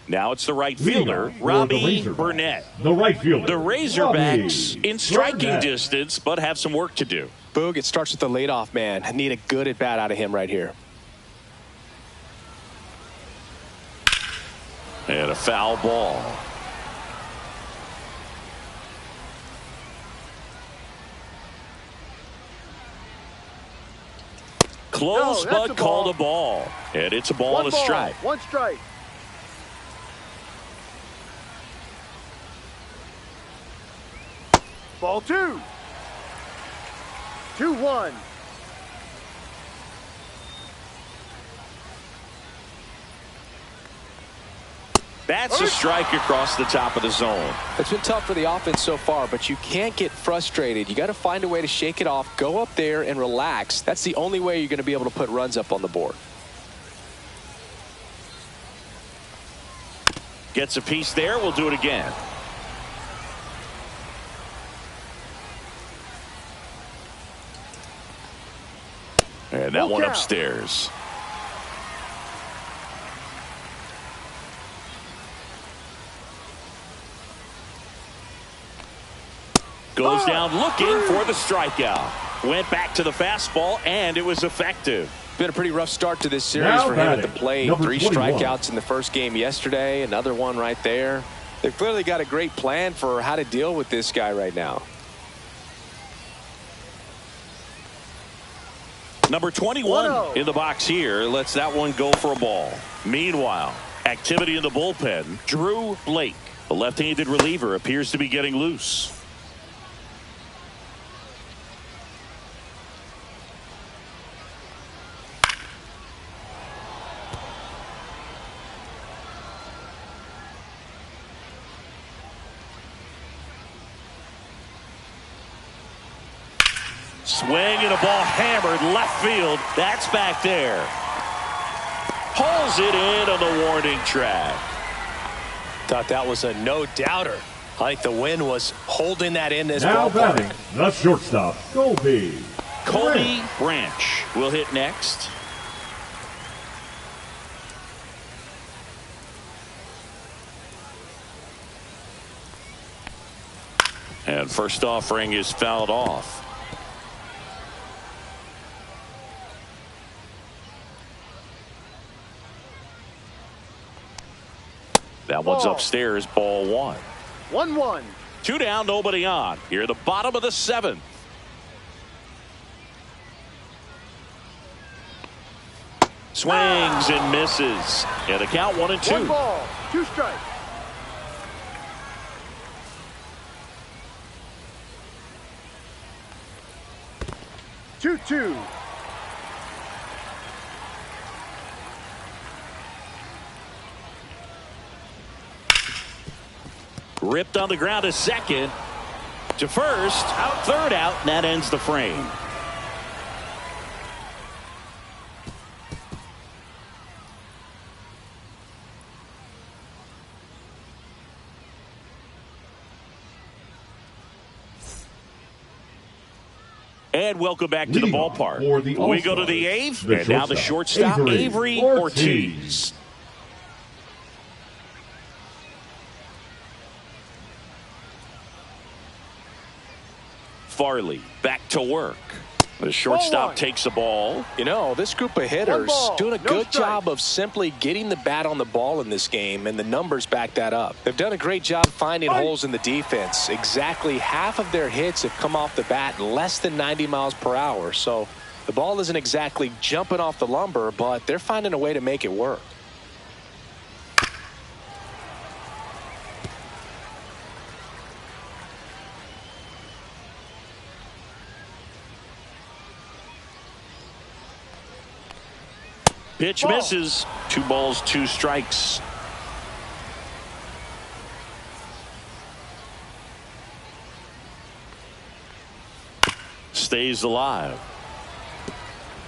Now it's the right fielder, Robbie Burnett. The right fielder. The Razorbacks in striking distance, but have some work to do. Boog, it starts with the leadoff man. I need a good at bat out of him right here. And a foul ball. Close, but called a ball. And it's a ball and a strike. 1 strike. Ball 2. 2-1. That's a strike across the top of the zone. It's been tough for the offense so far, but you can't get frustrated. You got to find a way to shake it off, go up there and relax. That's the only way you're going to be able to put runs up on the board. Gets a piece there. We'll do it again. And that one upstairs. Goes down looking for the strikeout. Went back to the fastball, and it was effective. Been a pretty rough start to this series for him at the plate. 3 strikeouts in the first game yesterday, another one right there. They've clearly got a great plan for how to deal with this guy right now. Number 21 in the box here lets that one go for a ball. Meanwhile, activity in the bullpen. Drew Blake, the left-handed reliever, appears to be getting loose. Swing and a ball hammered left field. That's back there. Pulls it in on the warning track. Thought that was a no-doubter. I think the wind was holding that in this now ballpark. Batting, the shortstop, Colby Branch will hit next. And first offering is fouled off. That one's upstairs, ball 1. 1-1. 2 down, nobody on. Here at the bottom of the 7th. Swings and misses. And the count 1-2. 1 ball, 2 strikes. Two. Ripped on the ground to second. To first. Third out. And that ends the frame. And welcome back to the ballpark. We go to the 8th. And now the shortstop, Avery Ortiz. Farley back to work. The shortstop takes the ball. You know, this group of hitters doing a good job of simply getting the bat on the ball in this game, and the numbers back that up. They've done a great job finding holes in the defense. Exactly half of their hits have come off the bat less than 90 miles per hour. So the ball isn't exactly jumping off the lumber, but they're finding a way to make it work. Pitch misses. 2 balls, 2 strikes. Stays alive.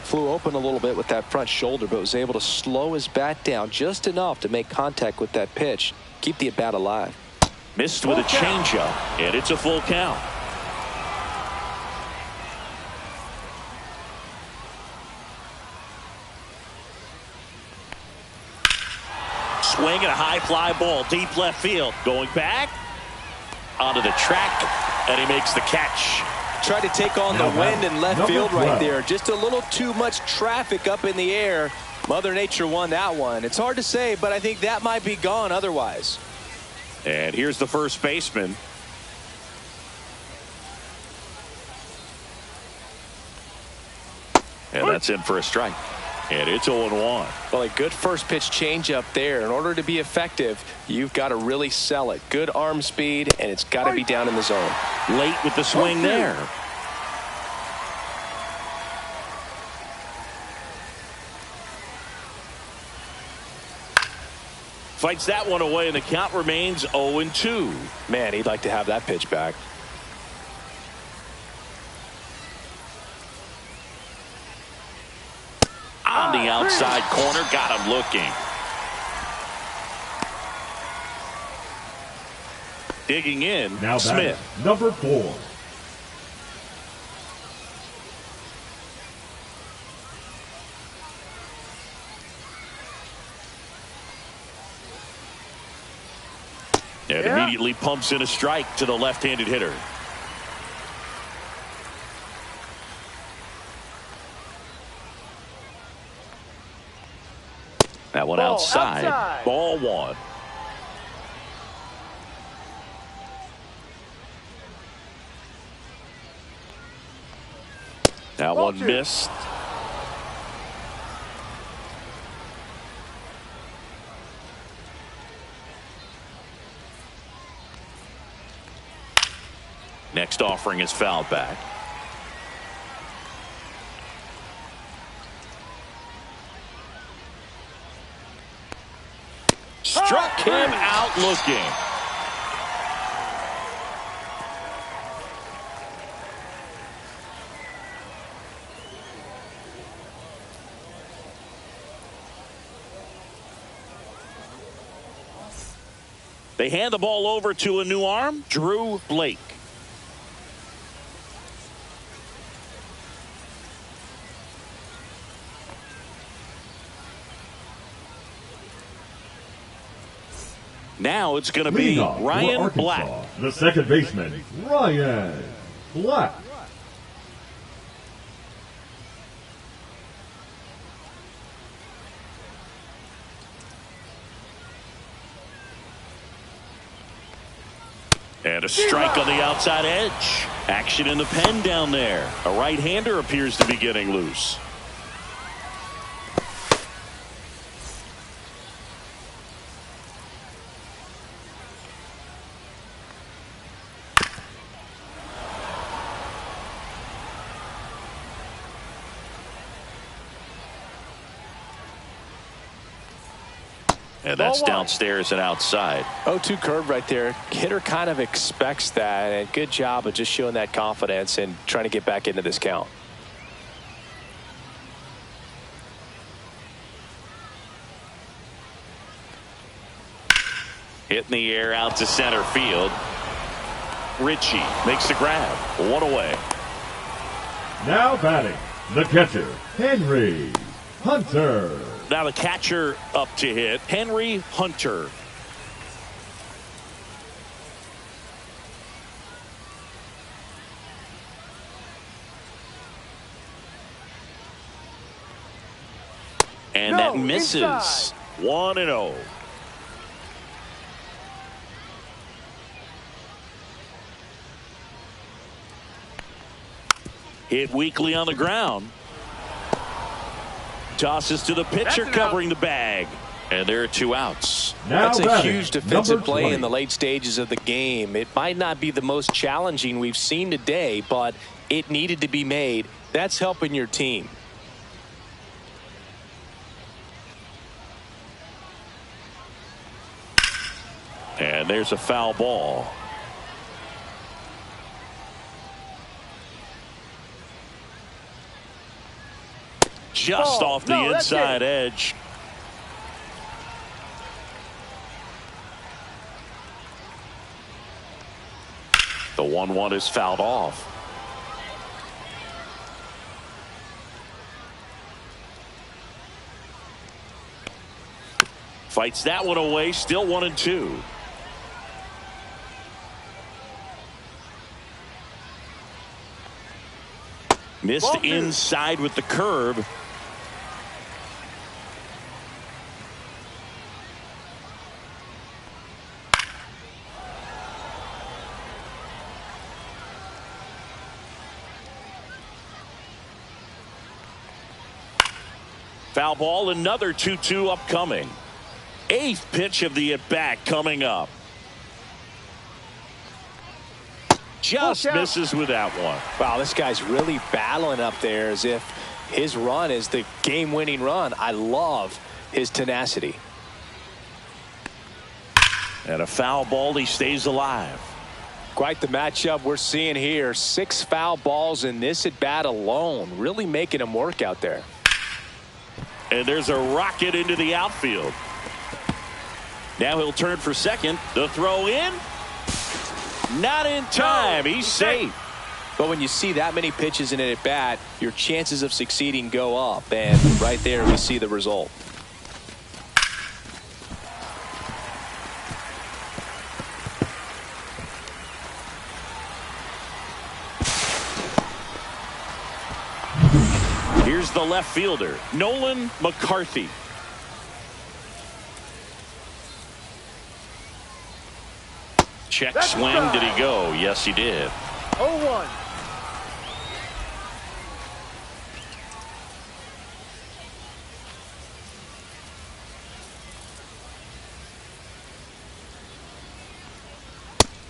Flew open a little bit with that front shoulder, but was able to slow his bat down just enough to make contact with that pitch. Keep the at-bat alive. Missed with a changeup, and it's a full count. Swing and a high fly ball deep left field. Going back onto the track, and he makes the catch. Tried to take on the wind in left field right there. Just a little too much traffic up in the air. Mother Nature won that one. It's hard to say, but I think that might be gone otherwise. And here's the first baseman. And that's in for a strike. And it's 0-1. Well, a good first pitch changeup there. In order to be effective, you've got to really sell it. Good arm speed, and it's got to be down in the zone. Late with the swing there. Fights that one away, and the count remains 0-2. Man, he'd like to have that pitch back. On the outside corner, got him looking. Digging in, now Smith. Number 4. And immediately pumps in a strike to the left-handed hitter. That one outside. Ball one. That one missed. Next offering is fouled back. Struck him out looking. They hand the ball over to a new arm, Drew Blake. Now it's going to be Ryan Black. The second baseman, Ryan Black. And a strike on the outside edge. Action in the pen down there. A right-hander appears to be getting loose. And that's downstairs and outside. 0-2 curve right there. Hitter kind of expects that, and good job of just showing that confidence and trying to get back into this count. Hit in the air out to center field. Ritchie makes the grab. One away. Now batting, the catcher, Henry Hunter. Now the catcher up to hit, Henry Hunter. And that misses. Inside. 1-0. Hit weakly on the ground. Tosses to the pitcher covering the bag. And there are 2 outs. That's a huge defensive play in the late stages of the game. It might not be the most challenging we've seen today, but it needed to be made. That's helping your team. And there's a foul ball. Just off the inside edge. The 1-1 is fouled off. Fights that one away. Still 1-2. Missed inside with the curve. Foul ball, another 2-2 upcoming. 8th pitch of the at-bat coming up. Just misses with that one. Wow, this guy's really battling up there as if his run is the game-winning run. I love his tenacity. And a foul ball, he stays alive. Quite the matchup we're seeing here. 6 foul balls in this at-bat alone. Really making him work out there. And there's a rocket into the outfield. Now he'll turn for second. The throw in. Not in time. He's safe. But when you see that many pitches in an at-bat, your chances of succeeding go up. And right there we see the result. Here's the left fielder, Nolan McCarthy. Check That's swing. strike. Did he go? Yes, he did. 0-1.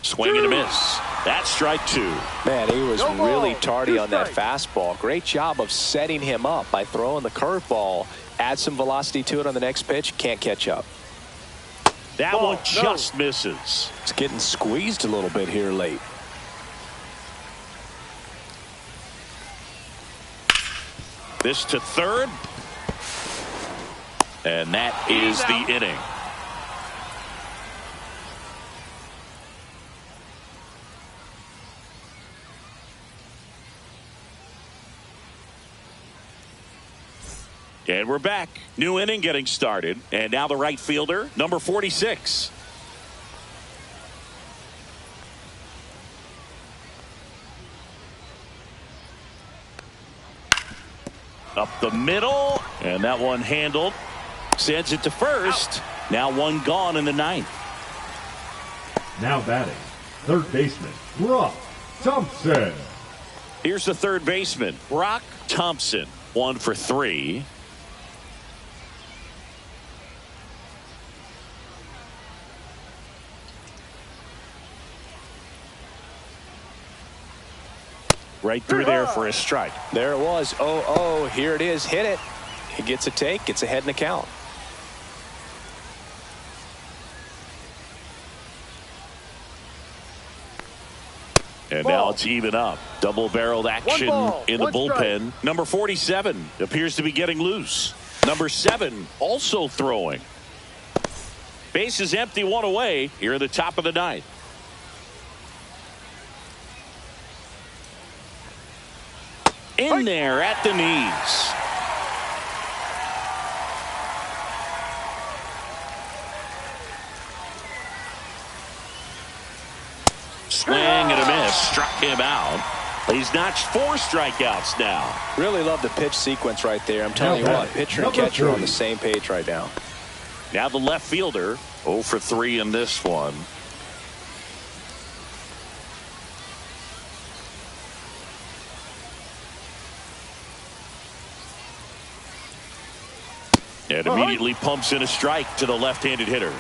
Swing and a miss. That's strike 2. Man, he was No ball. really tardy 2 on that strikes. fastball. Great job of setting him up by throwing the curveball. Add some velocity to it on the next pitch. Can't catch up. That Ball. one just misses. It's getting squeezed a little bit here late. This to third. And that is the inning. And we're back. New inning getting started. And now the right fielder, number 46. Up the middle. And that one handled. Sends it to first. Now one gone in the ninth. Now batting, third baseman, Brock Thompson. Here's the third baseman, Brock Thompson. 1 for 3. Right through there for a strike. There it was. 0-0. Here it is. Hit it. He gets a take. Gets ahead in the count. And now it's even up. Double-barreled action ball, in the 1 bullpen. strike. Number 47 appears to be getting loose. Number 7 also throwing. Base is empty, 1 away here in the top of the ninth. In there at the knees. Swing and a miss. Struck him out. He's notched 4 strikeouts now. Really love the pitch sequence right there. I'm telling you what, pitcher and catcher are on the same page right now. Now the left fielder, 0 for 3 in this one. And immediately pumps in a strike to the left-handed hitter.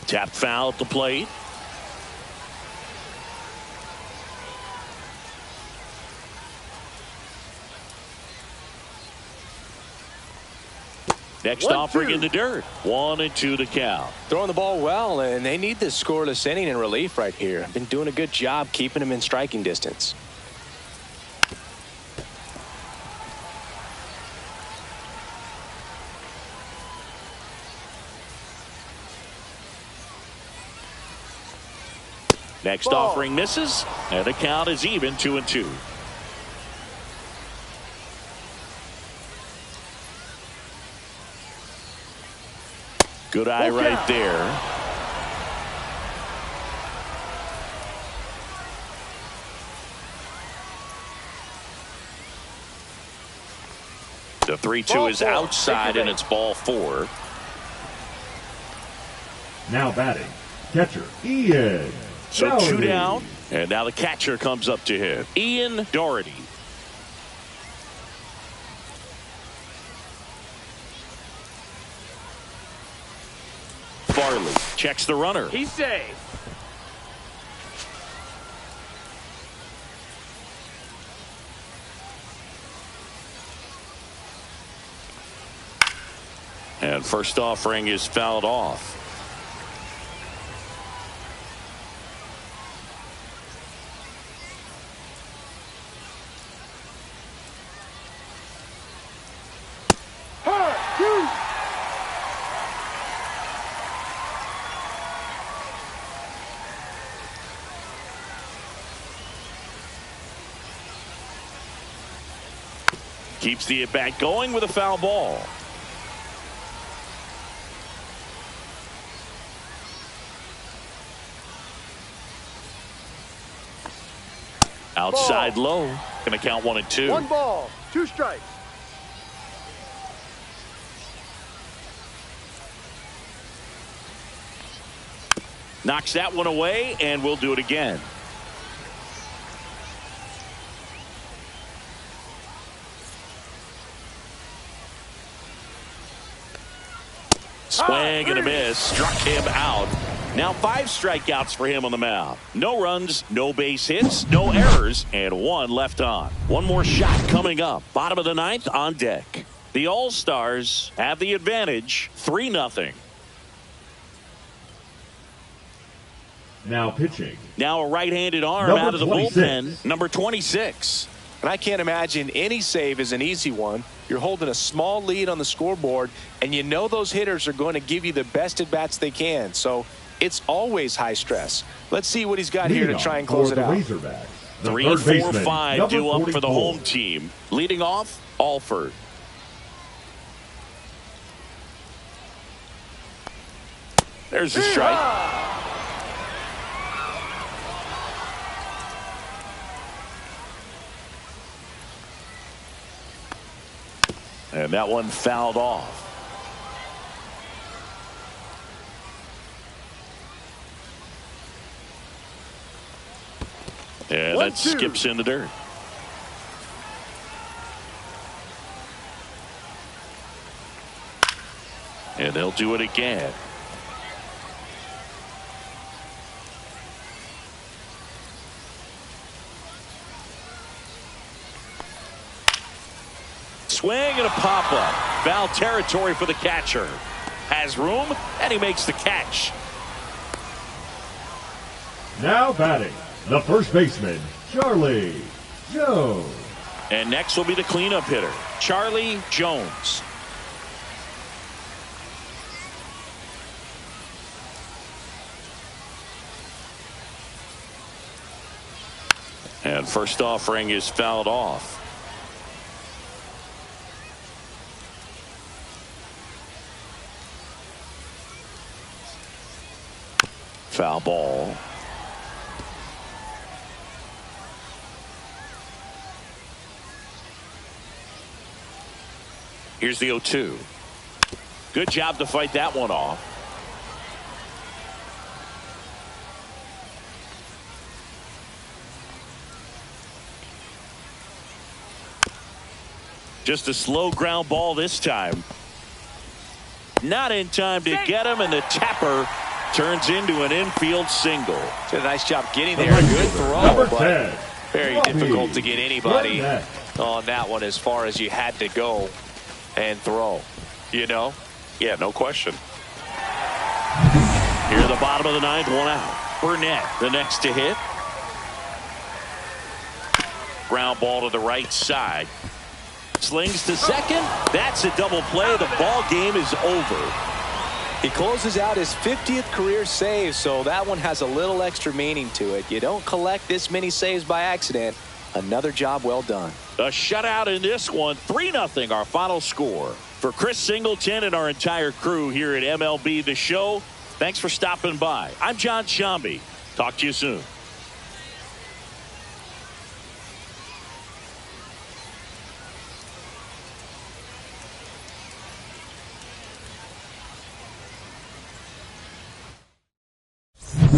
Tapped foul at the plate. Next 1-2. offering in the dirt. 1-2 to count. Throwing the ball well, and they need this scoreless inning in relief right here. Been doing a good job keeping him in striking distance. Next Ball. offering misses, and the count is even 2-2. Good eye Look right out. there. The 3-2 Ball is 4. outside, Take and your it's ball 4. Now batting, catcher Ian. So 2 Doherty. down, and now the catcher comes up to hit. Ian Doherty. Farley checks the runner. He's safe. And first offering is fouled off. Keeps the at-bat going with a foul ball. Outside low. Going to count 1-2. 1 ball, 2 strikes. Knocks that one away, and we'll do it again. Swing and a miss. Struck him out. Now 5 strikeouts for him on the mound. No runs, no base hits, no errors, and 1 left on. One more shot coming up. Bottom of the 9th on deck. The All-Stars have the advantage, 3-0. Now pitching. Now a right-handed arm out of the bullpen, number 26. And I can't imagine any save is an easy one. You're holding a small lead on the scoreboard, and you know those hitters are going to give you the best at-bats they can. So it's always high stress. Let's see what he's got here to try and close it out. Razorbacks. 3, 4, 5 due up for the home team. Leading off, Alford. There's the strike. And that one fouled off. And that skips in the dirt. And they'll do it again. Swing and a pop-up. Foul territory for the catcher. Has room, and he makes the catch. Now batting, the first baseman, Charlie Jones. And next will be the cleanup hitter, Charlie Jones. And first offering is fouled off. Foul ball. Here's the 0-2. Good job to fight that one off. Just a slow ground ball this time. Not in time to get him, and the tapper turns into an infield single. Did a nice job getting there. Good throw, but very difficult to get anybody on that one as far as you had to go and throw. You know? Yeah, no question. Here at the bottom of the 9th, 1 out. Burnett, the next to hit. Ground ball to the right side. Slings to second. That's a double play. The ball game is over. He closes out his 50th career save, so that one has a little extra meaning to it. You don't collect this many saves by accident. Another job well done. A shutout in this one. 3-0 our final score. For Chris Singleton and our entire crew here at MLB The Show, thanks for stopping by. I'm John Shambi. Talk to you soon. You